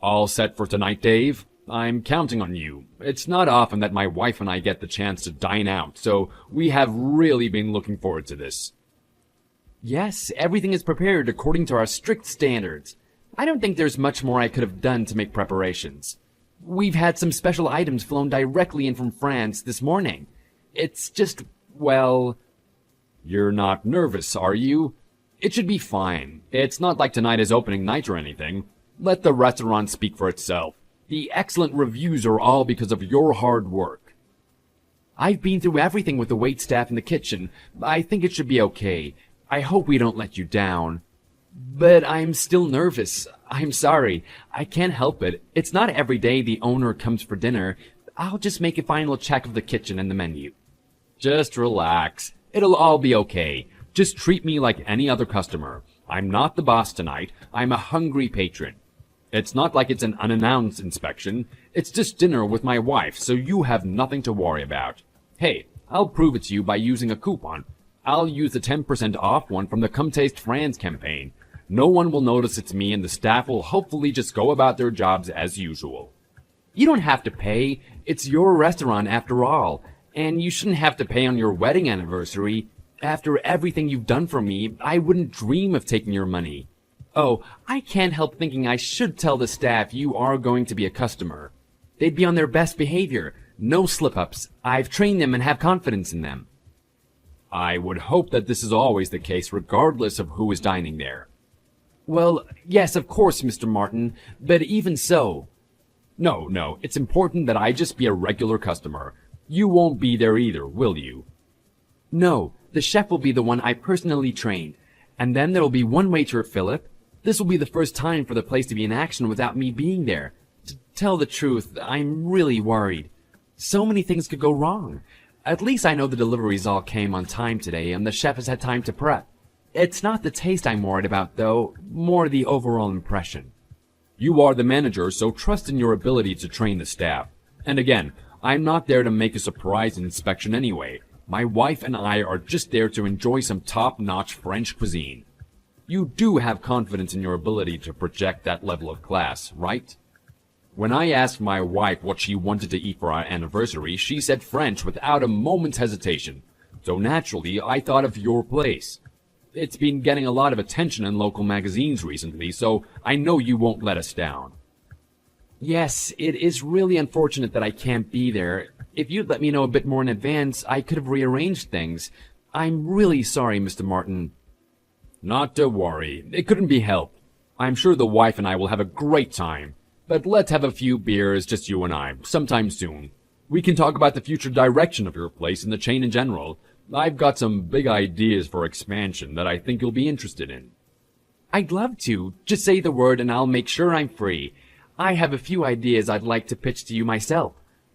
All set for tonight, Dave? I'm counting on you. It's not often that my wife and I get the chance to dine out, so we have really been looking forward to this. Yes, everything is prepared according to our strict standards. I don't think there's much more I could have done to make preparations. We've had some special items flown directly in from France this morning. It's just, well... You're not nervous, are you? It should be fine. It's not like tonight is opening night or anything. Let the restaurant speak for itself. The excellent reviews are all because of your hard work. I've been through everything with the waitstaff in the kitchen. I think it should be okay. I hope we don't let you down. But I'm still nervous. I'm sorry. I can't help it. It's not every day the owner comes for dinner. I'll just make a final check of the kitchen and the menu. Just relax. It'll all be okay. Just treat me like any other customer. I'm not the boss tonight. I'm a hungry patron. It's not like it's an unannounced inspection. It's just dinner with my wife, so you have nothing to worry about. Hey, I'll prove it to you by using a coupon. I'll use the 10% off one from the Come Taste France campaign. No one will notice it's me, and the staff will hopefully just go about their jobs as usual. You don't have to pay. It's your restaurant after all. And you shouldn't have to pay on your wedding anniversary. After everything you've done for me, I wouldn't dream of taking your money. Oh, I can't help thinking I should tell the staff you are going to be a customer. They'd be on their best behavior. No slip-ups. I've trained them and have confidence in them. I would hope that this is always the case regardless of who is dining there. Well, yes, of course, Mr. Martin, but even so... No, it's important that I just be a regular customer. You won't be there either, will you? No, the chef will be the one I personally trained. And then there will be one waiter, Philip. This will be the first time for the place to be in action without me being there. To tell the truth, I'm really worried. So many things could go wrong. At least I know the deliveries all came on time today and the chef has had time to prep. It's not the taste I'm worried about, though, more the overall impression. You are the manager, so trust in your ability to train the staff. And again, I'm not there to make a surprise inspection anyway. My wife and I are just there to enjoy some top-notch French cuisine. You do have confidence in your ability to project that level of class, right? When I asked my wife what she wanted to eat for our anniversary, she said French without a moment's hesitation. So naturally, I thought of your place. It's been getting a lot of attention in local magazines recently, so I know you won't let us down. Yes, it is really unfortunate that I can't be there. If you'd let me know a bit more in advance, I could have rearranged things. I'm really sorry, Mr. Martin. Not to worry. It couldn't be helped. I'm sure the wife and I will have a great time. But let's have a few beers, just you and I, sometime soon. We can talk about the future direction of your place and the chain in general. I've got some big ideas for expansion that I think you'll be interested in. I'd love to. Just say the word and I'll make sure I'm free. I have a few ideas I'd like to pitch to you myself.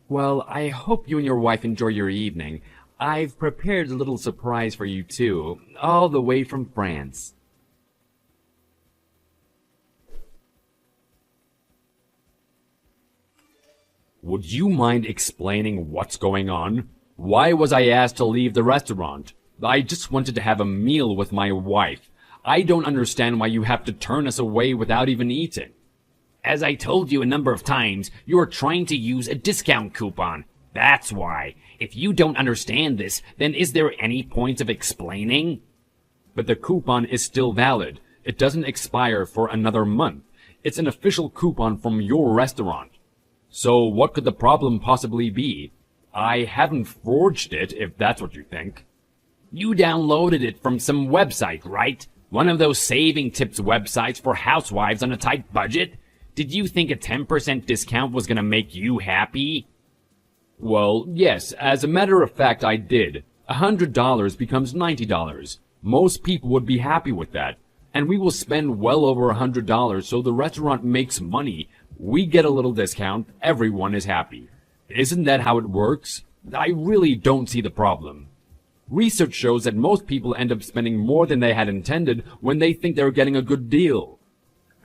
Well, I hope you and your wife enjoy your evening. I've prepared a little surprise for you too, all the way from France. Would you mind explaining what's going on? Why was I asked to leave the restaurant? I just wanted to have a meal with my wife. I don't understand why you have to turn us away without even eating. As I told you a number of times, you are trying to use a discount coupon. That's why. If you don't understand this, then is there any point of explaining? But the coupon is still valid. It doesn't expire for another month. It's an official coupon from your restaurant. So what could the problem possibly be? I haven't forged it, if that's what you think. You downloaded it from some website, right? One of those saving tips websites for housewives on a tight budget? Did you think a 10% discount was gonna make you happy? Well, yes, as a matter of fact, I did. $100 becomes $90. Most people would be happy with that. And we will spend well over $100, so the restaurant makes money. We get a little discount, everyone is happy. Isn't that how it works? I really don't see the problem. Research shows that most people end up spending more than they had intended when they think they're getting a good deal.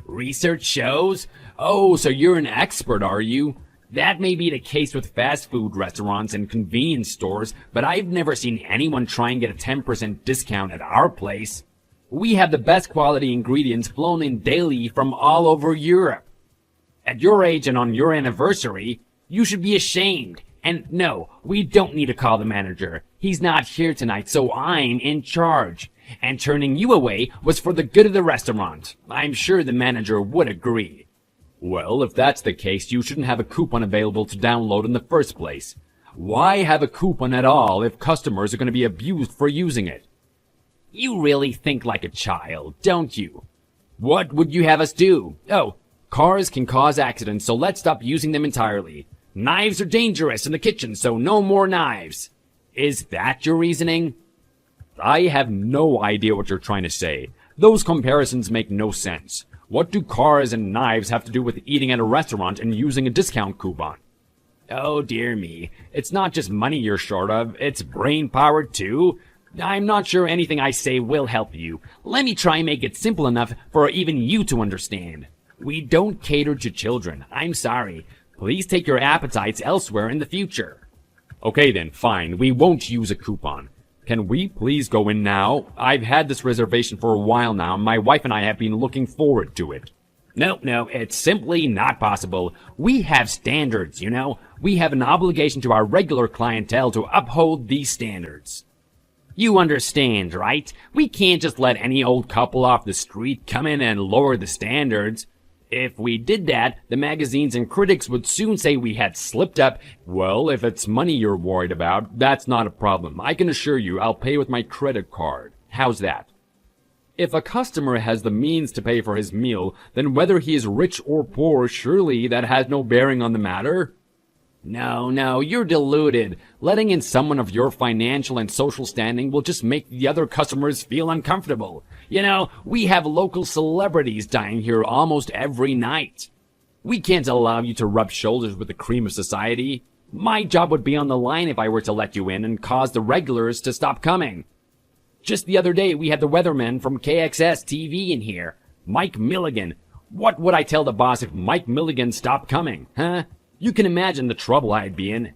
Research shows? Oh, so you're an expert, are you? That may be the case with fast food restaurants and convenience stores, but I've never seen anyone try and get a 10% discount at our place. We have the best quality ingredients flown in daily from all over Europe. At your age and on your anniversary, you should be ashamed. And no, we don't need to call the manager. He's not here tonight, so I'm in charge. And turning you away was for the good of the restaurant. I'm sure the manager would agree. Well, if that's the case, you shouldn't have a coupon available to download in the first place. Why have a coupon at all if customers are going to be abused for using it? You really think like a child, don't you? What would you have us do? Oh, cars can cause accidents, so let's stop using them entirely. Knives are dangerous in the kitchen, so no more knives. Is that your reasoning? I have no idea what you're trying to say. Those comparisons make no sense. What do cars and knives have to do with eating at a restaurant and using a discount coupon? Oh dear me, it's not just money you're short of, it's brain power too. I'm not sure anything I say will help you. Let me try and make it simple enough for even you to understand. We don't cater to children. I'm sorry. Please take your appetites elsewhere in the future. Okay then, fine. We won't use a coupon. Can we please go in now? I've had this reservation for a while now. My wife and I have been looking forward to it. No, it's simply not possible. We have standards, you know. We have an obligation to our regular clientele to uphold these standards. You understand, right? We can't just let any old couple off the street come in and lower the standards. If we did that, the magazines and critics would soon say we had slipped up. Well, if it's money you're worried about, that's not a problem. I can assure you I'll pay with my credit card. How's that? If a customer has the means to pay for his meal, then whether he is rich or poor, surely that has no bearing on the matter. No, you're deluded. Letting in someone of your financial and social standing will just make the other customers feel uncomfortable. You know, we have local celebrities dying here almost every night. We can't allow you to rub shoulders with the cream of society. My job would be on the line if I were to let you in and cause the regulars to stop coming. Just the other day, we had the weatherman from KXS TV in here, Mike Milligan. What would I tell the boss if Mike Milligan stopped coming, huh? You can imagine the trouble I'd be in.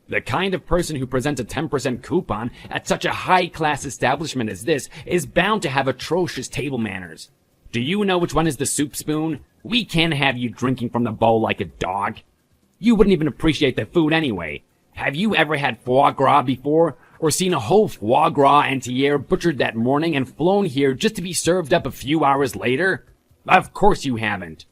The kind of person who presents a 10% coupon at such a high-class establishment as this is bound to have atrocious table manners. Do you know which one is the soup spoon? We can't have you drinking from the bowl like a dog. You wouldn't even appreciate the food anyway. Have you ever had foie gras before? Or seen a whole foie gras entiere butchered that morning and flown here just to be served up a few hours later? Of course you haven't.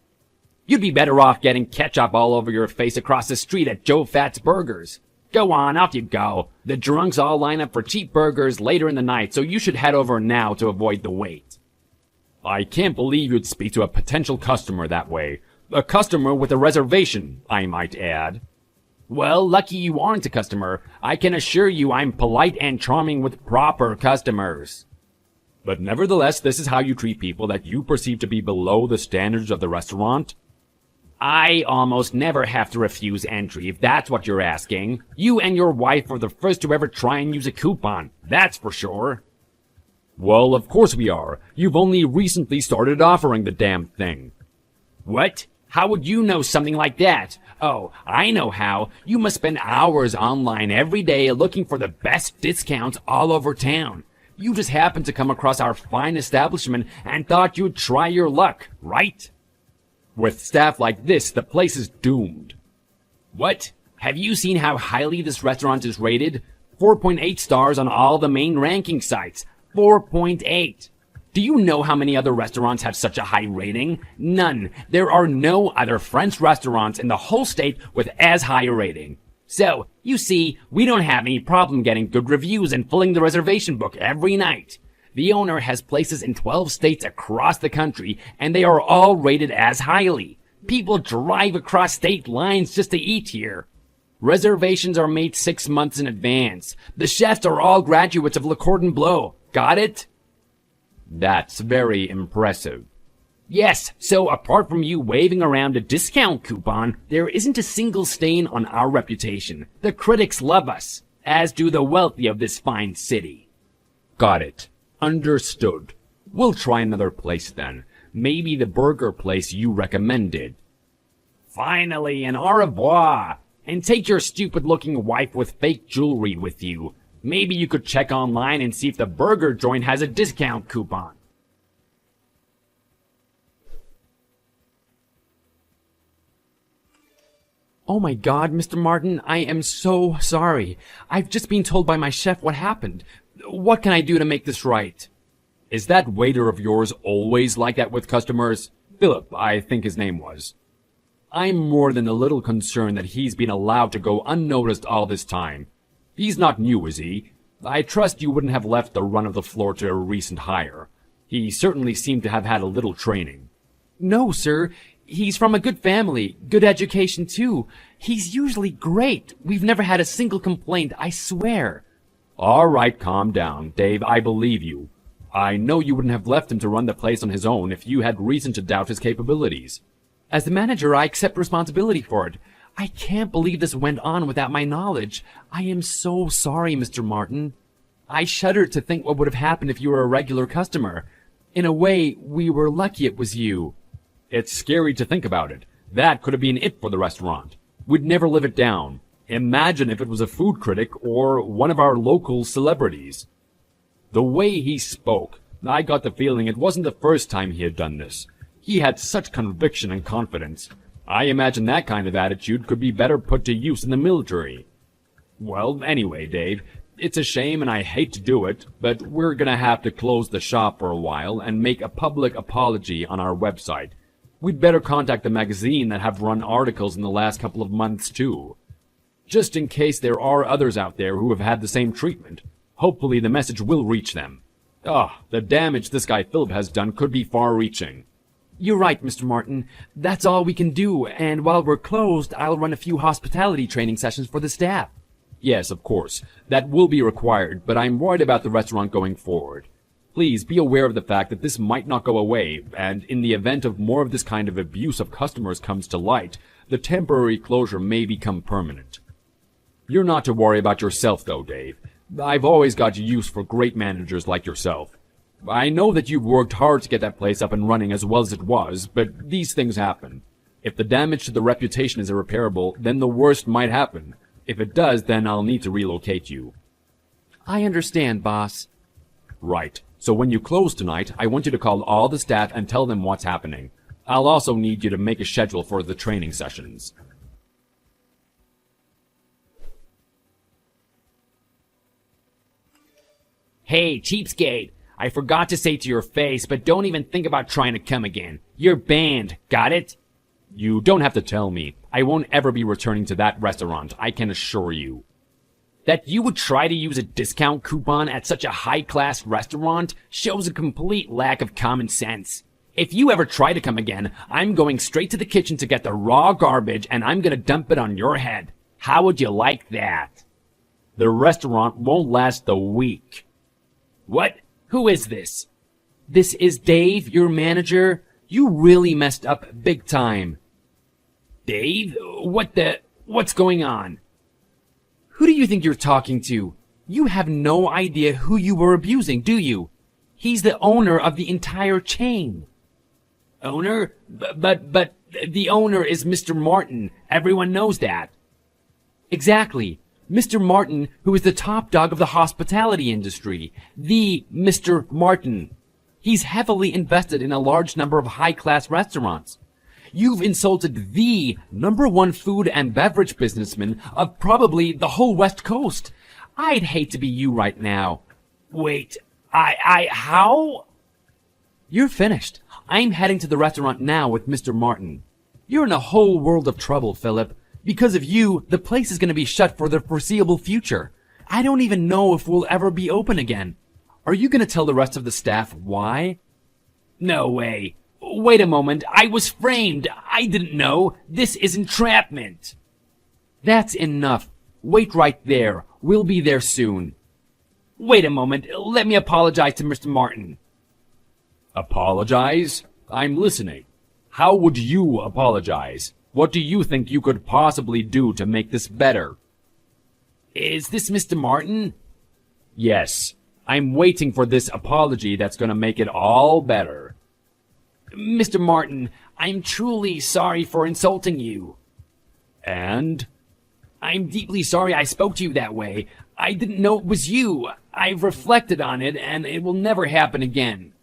You'd be better off getting ketchup all over your face across the street at Joe Fat's Burgers. Go on, off you go. The drunks all line up for cheap burgers later in the night, so you should head over now to avoid the wait. I can't believe you'd speak to a potential customer that way. A customer with a reservation, I might add. Well, lucky you aren't a customer. I can assure you I'm polite and charming with proper customers. But nevertheless, this is how you treat people that you perceive to be below the standards of the restaurant? I almost never have to refuse entry, if that's what you're asking. You and your wife are the first to ever try and use a coupon, that's for sure. Well, of course we are. You've only recently started offering the damn thing. What? How would you know something like that? Oh, I know how. You must spend hours online every day looking for the best discounts all over town. You just happened to come across our fine establishment and thought you'd try your luck, right? With staff like this, the place is doomed. What? Have you seen how highly this restaurant is rated? 4.8 stars on all the main ranking sites. 4.8. Do you know how many other restaurants have such a high rating? None. There are no other French restaurants in the whole state with as high a rating. So, you see, we don't have any problem getting good reviews and filling the reservation book every night. The owner has places in 12 states across the country, and they are all rated as highly. People drive across state lines just to eat here. Reservations are made 6 months in advance. The chefs are all graduates of Le Cordon Bleu. Got it? That's very impressive. Yes, so apart from you waving around a discount coupon, there isn't a single stain on our reputation. The critics love us, as do the wealthy of this fine city. Got it. Understood. We'll try another place then. Maybe the burger place you recommended. Finally, an au revoir. And take your stupid-looking wife with fake jewelry with you. Maybe you could check online and see if the burger joint has a discount coupon. Oh my God, Mr. Martin, I am so sorry. I've just been told by my chef what happened. What can I do to make this right? Is that waiter of yours always like that with customers? Philip, I think his name was. I'm more than a little concerned that he's been allowed to go unnoticed all this time. He's not new, is he? I trust you wouldn't have left the run of the floor to a recent hire. He certainly seemed to have had a little training. No, sir. He's from a good family, good education too. He's usually great. We've never had a single complaint, I swear. All right, calm down, Dave. I believe you. I know you wouldn't have left him to run the place on his own if you had reason to doubt his capabilities. As the manager, I accept responsibility for it. I can't believe this went on without my knowledge. I am so sorry, Mr. Martin. I shudder to think what would have happened if you were a regular customer. In a way, we were lucky it was you. It's scary to think about it. That could have been it for the restaurant. We'd never live it down. Imagine if it was a food critic or one of our local celebrities. The way he spoke, I got the feeling it wasn't the first time he had done this. He had such conviction and confidence. I imagine that kind of attitude could be better put to use in the military. Well, anyway, Dave, it's a shame and I hate to do it, but we're gonna have to close the shop for a while and make a public apology on our website. We'd better contact the magazine that have run articles in the last couple of months too. Just in case there are others out there who have had the same treatment. Hopefully the message will reach them. The damage this guy Philip has done could be far-reaching. You're right, Mr. Martin. That's all we can do, and while we're closed, I'll run a few hospitality training sessions for the staff. Yes, of course. That will be required, but I'm worried about the restaurant going forward. Please be aware of the fact that this might not go away, and in the event of more of this kind of abuse of customers comes to light, the temporary closure may become permanent. You're not to worry about yourself, though, Dave. I've always got use for great managers like yourself. I know that you've worked hard to get that place up and running as well as it was, but these things happen. If the damage to the reputation is irreparable, then the worst might happen. If it does, then I'll need to relocate you. I understand, boss. Right. So when you close tonight, I want you to call all the staff and tell them what's happening. I'll also need you to make a schedule for the training sessions. Hey, cheapskate. I forgot to say to your face, but don't even think about trying to come again. You're banned. Got it? You don't have to tell me. I won't ever be returning to that restaurant, I can assure you. That you would try to use a discount coupon at such a high-class restaurant shows a complete lack of common sense. If you ever try to come again, I'm going straight to the kitchen to get the raw garbage and I'm gonna dump it on your head. How would you like that? The restaurant won't last a week. What? Who is this? This is Dave, your manager. You really messed up big time. Dave? What's going on? Who do you think you're talking to? You have no idea who you were abusing, do you? He's the owner of the entire chain. Owner? But the owner is Mr. Martin. Everyone knows that. Exactly. Mr. Martin, who is the top dog of the hospitality industry. The Mr. Martin. He's heavily invested in a large number of high-class restaurants. You've insulted the #1 food and beverage businessman of probably the whole West Coast. I'd hate to be you right now. Wait, how? You're finished. I'm heading to the restaurant now with Mr. Martin. You're in a whole world of trouble, Philip. Because of you, the place is going to be shut for the foreseeable future. I don't even know if we'll ever be open again. Are you going to tell the rest of the staff why? No way. Wait a moment. I was framed. I didn't know. This is entrapment. That's enough. Wait right there. We'll be there soon. Wait a moment. Let me apologize to Mr. Martin. Apologize? I'm listening. How would you apologize? What do you think you could possibly do to make this better? Is this Mr. Martin? Yes. I'm waiting for this apology that's gonna make it all better. Mr. Martin, I'm truly sorry for insulting you. And? I'm deeply sorry I spoke to you that way. I didn't know it was you. I've reflected on it, and it will never happen again.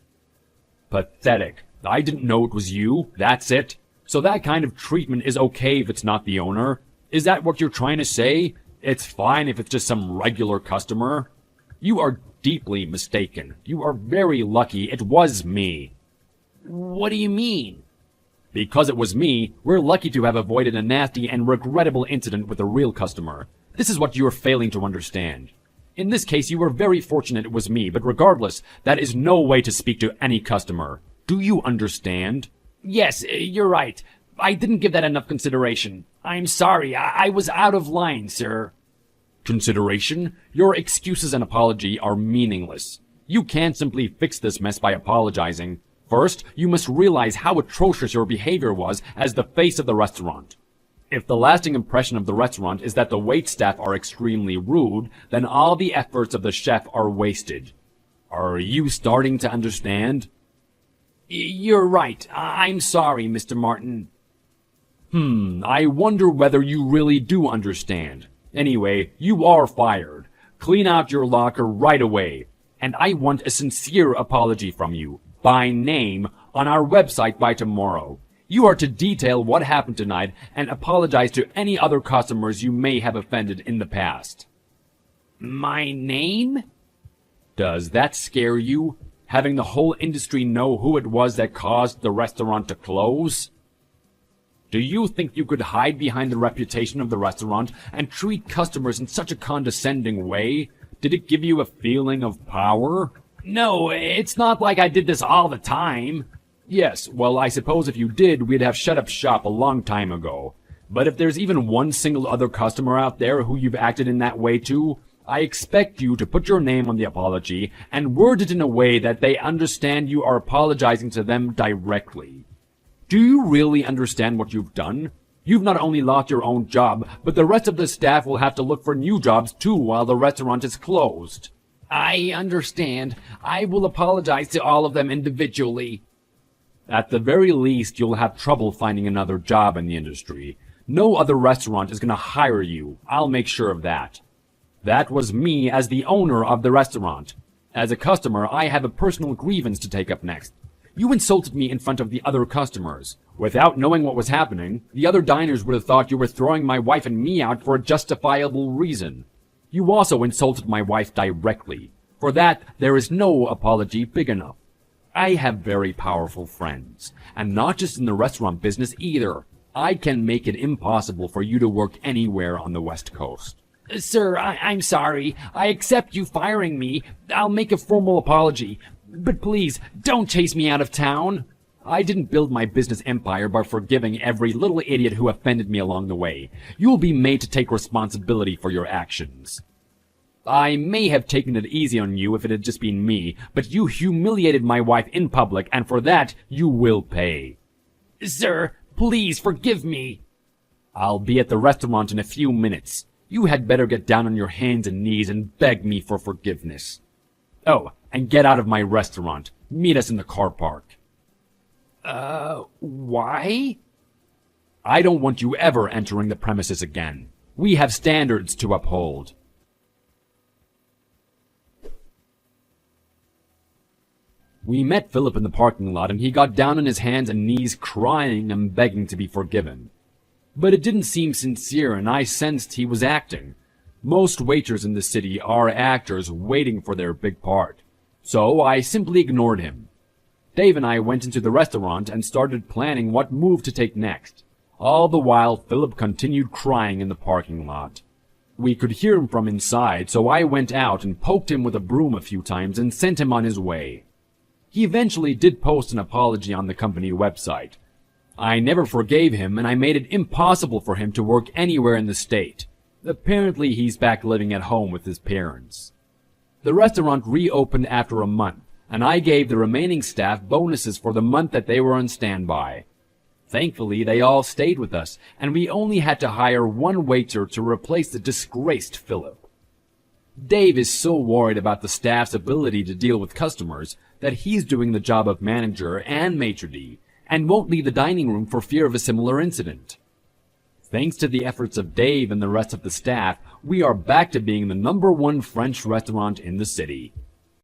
Pathetic. I didn't know it was you. That's it. So that kind of treatment is okay if it's not the owner. Is that what you're trying to say? It's fine if it's just some regular customer? You are deeply mistaken. You are very lucky it was me. What do you mean? Because it was me, we're lucky to have avoided a nasty and regrettable incident with a real customer. This is what you are failing to understand. In this case, you were very fortunate it was me, but regardless, that is no way to speak to any customer. Do you understand? Yes, you're right. I didn't give that enough consideration. I'm sorry. I was out of line, sir. Consideration? Your excuses and apology are meaningless. You can't simply fix this mess by apologizing. First, you must realize how atrocious your behavior was as the face of the restaurant. If the lasting impression of the restaurant is that the waitstaff are extremely rude, then all the efforts of the chef are wasted. Are you starting to understand? You're right. I'm sorry, Mr. Martin. I wonder whether you really do understand. Anyway, you are fired. Clean out your locker right away. And I want a sincere apology from you, by name, on our website by tomorrow. You are to detail what happened tonight and apologize to any other customers you may have offended in the past. My name? Does that scare you? Having the whole industry know who it was that caused the restaurant to close? Do you think you could hide behind the reputation of the restaurant and treat customers in such a condescending way? Did it give you a feeling of power? No, it's not like I did this all the time. Yes, well, I suppose if you did, we'd have shut up shop a long time ago. But if there's even one single other customer out there who you've acted in that way to, I expect you to put your name on the apology and word it in a way that they understand you are apologizing to them directly. Do you really understand what you've done? You've not only lost your own job, but the rest of the staff will have to look for new jobs too while the restaurant is closed. I understand. I will apologize to all of them individually. At the very least, you'll have trouble finding another job in the industry. No other restaurant is going to hire you. I'll make sure of that. That was me as the owner of the restaurant. As a customer, I have a personal grievance to take up next. You insulted me in front of the other customers. Without knowing what was happening, the other diners would have thought you were throwing my wife and me out for a justifiable reason. You also insulted my wife directly. For that, there is no apology big enough. I have very powerful friends, and not just in the restaurant business either. I can make it impossible for you to work anywhere on the West Coast. Sir, I'm sorry. I accept you firing me. I'll make a formal apology. But please, don't chase me out of town. I didn't build my business empire by forgiving every little idiot who offended me along the way. You'll be made to take responsibility for your actions. I may have taken it easy on you if it had just been me, but you humiliated my wife in public, and for that, you will pay. Sir, please forgive me. I'll be at the restaurant in a few minutes. You had better get down on your hands and knees and beg me for forgiveness. Oh, and get out of my restaurant. Meet us in the car park. Why? I don't want you ever entering the premises again. We have standards to uphold. We met Philip in the parking lot, and he got down on his hands and knees crying and begging to be forgiven. But it didn't seem sincere, and I sensed he was acting. Most waiters in the city are actors waiting for their big part. So I simply ignored him. Dave and I went into the restaurant and started planning what move to take next. All the while, Philip continued crying in the parking lot. We could hear him from inside, so I went out and poked him with a broom a few times and sent him on his way. He eventually did post an apology on the company website. I never forgave him, and I made it impossible for him to work anywhere in the state. Apparently, he's back living at home with his parents. The restaurant reopened after a month, and I gave the remaining staff bonuses for the month that they were on standby. Thankfully, they all stayed with us, and we only had to hire one waiter to replace the disgraced Philip. Dave is so worried about the staff's ability to deal with customers that he's doing the job of manager and maitre d', and won't leave the dining room for fear of a similar incident. Thanks to the efforts of Dave and the rest of the staff, we are back to being the #1 French restaurant in the city.